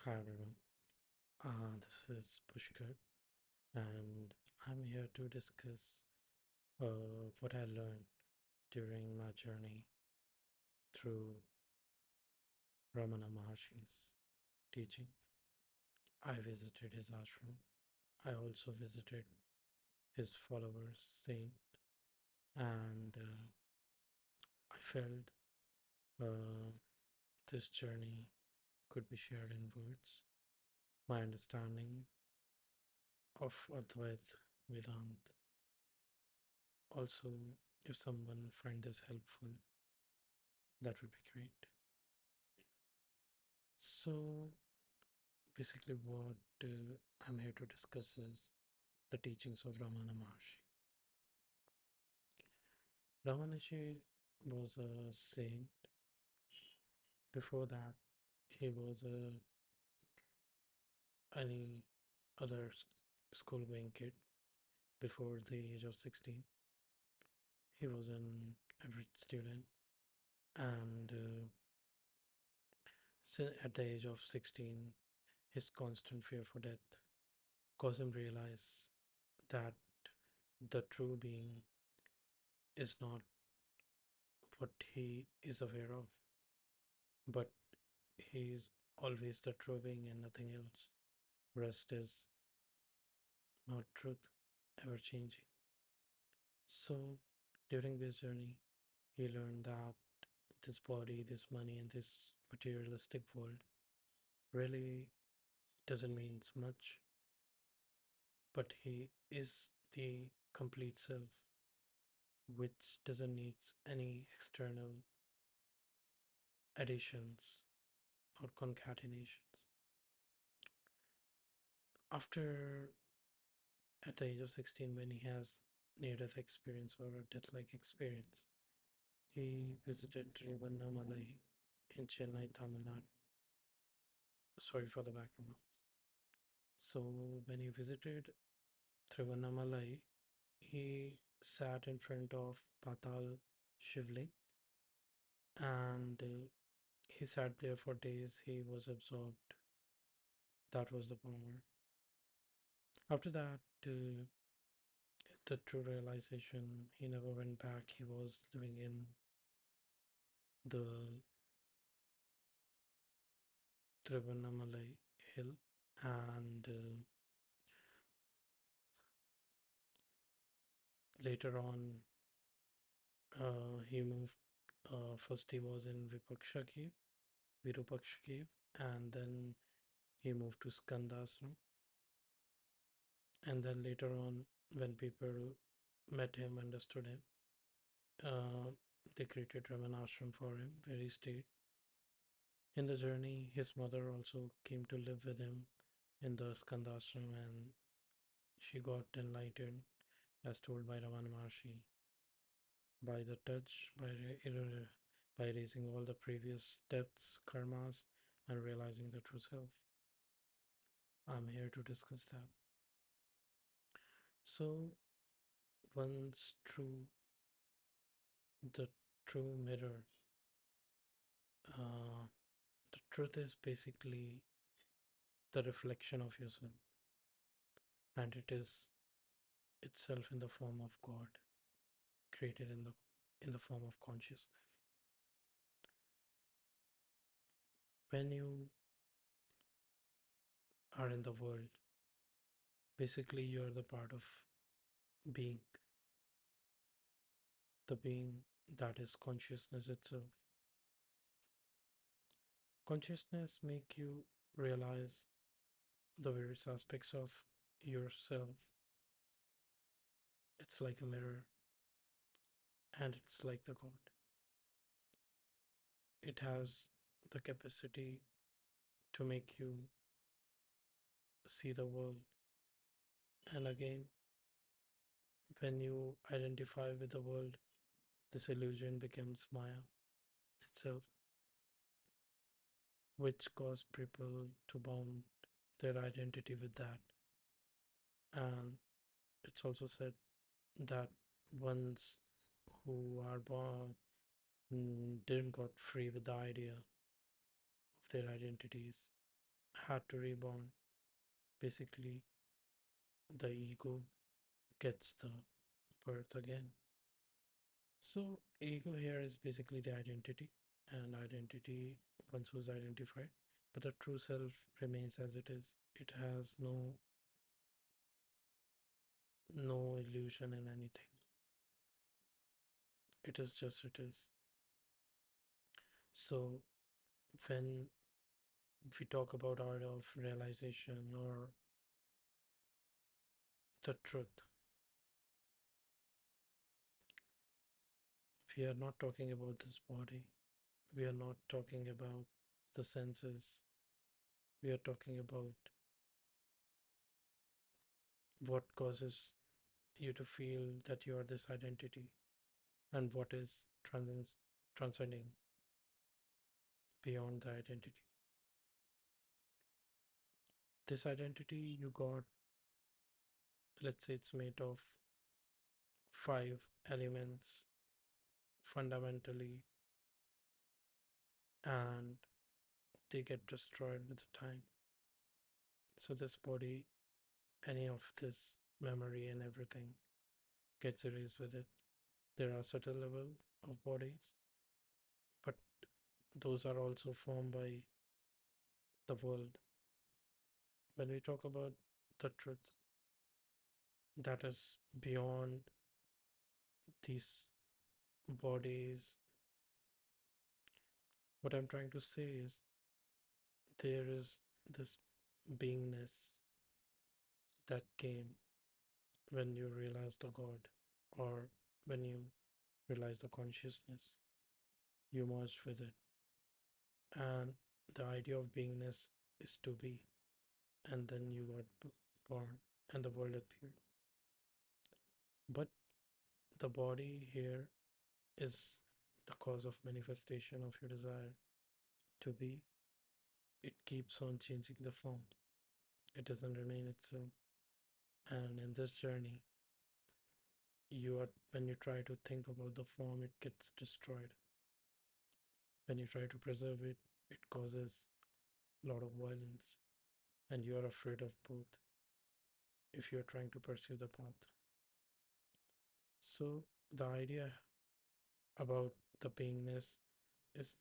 Hi everyone, this is Pushkar, and I'm here to discuss what I learned during my journey through Ramana Maharshi's teaching. I visited his ashram. I also visited his followers, saint, and I felt uh, this journey could be shared in words. My understanding of Advait Vedant. Also, if someone find this helpful, that would be great. So, basically, what I'm here to discuss is the teachings of Ramana Maharshi. Ramanashi was a saint. Before that, he was any other school-going kid. Before the age of 16, he was an average student, and at the age of 16, his constant fear for death caused him realize that the true being is not what he is aware of, but he is always the true being and nothing else. Rest is not truth, ever changing. So, during this journey, he learned that this body, this money, and this materialistic world really doesn't mean much, but he is the complete self, which doesn't need any external additions or concatenations. After, at the age of 16, when he has near-death experience or a death-like experience, he visited Tiruvannamalai in Chennai, Tamil Nadu. Sorry for the background. So when he visited Tiruvannamalai, he sat in front of Patal Shivling, and he sat there for days. He was absorbed. That was the power. After that, the true realization, he never went back. He was living in the Tiruvannamalai hill, and later on, he moved. First, he was in Vipaksha cave, Virupaksha cave, and then he moved to Skandasram. And then later on, when people met him, understood him, uh, they created Raman ashram for him, where he stayed. In the journey, his mother also came to live with him in the Skandashram, and she got enlightened, as told by Raman Maharshi, by the touch, by erasing all the previous depths, karmas, and realizing the true self. I'm here to discuss that. So, once true, the true mirror, uh, the truth is basically the reflection of yourself, and it is itself in the form of God, created in the form of consciousness. When you are in the world, basically you're the part of being, the being that is consciousness itself. Consciousness make you realize the various aspects of yourself. It's like a mirror, and it's like the God. It has the capacity to make you see the world. And again, when you identify with the world, this illusion becomes Maya itself, which cause people to bound their identity with that. And it's also said that ones who are born didn't got free with the idea of their identities had to reborn. Basically, the ego gets the birth again. So, ego here is basically the identity, and identity once was identified, but the true self remains as it is. It has no illusion in anything. It is just it is. So, when we talk about art of realization or the truth, we are not talking about this body. We are not talking about the senses. We are talking about what causes you to feel that you are this identity and what is transcending beyond the identity. This identity you got, let's say it's made of five elements fundamentally, and they get destroyed with the time. So, this body, any of this memory and everything gets erased with it. There are certain levels of bodies, but those are also formed by the world. When we talk about the truth that is beyond these bodies, what I'm trying to say is there is this beingness that came when you realize the God, or when you realize the consciousness, you merge with it. And the idea of beingness is to be, and then you got born, and the world appeared. But the body here is the cause of manifestation of your desire to be. It keeps on changing the form, it doesn't remain itself. And in this journey, you are when you try to think about the form, it gets destroyed. When you try to preserve it, it causes a lot of violence, and you are afraid of both if you are trying to pursue the path. So, the idea about the beingness is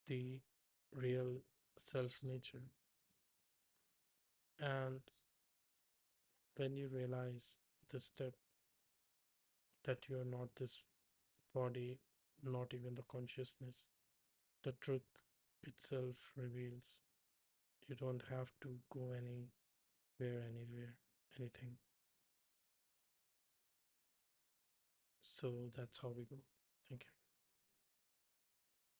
the real self nature. And when you realize this step that you are not this body, not even the consciousness, the truth itself reveals. You don't have to go anywhere, anything. So that's how we go. Thank you.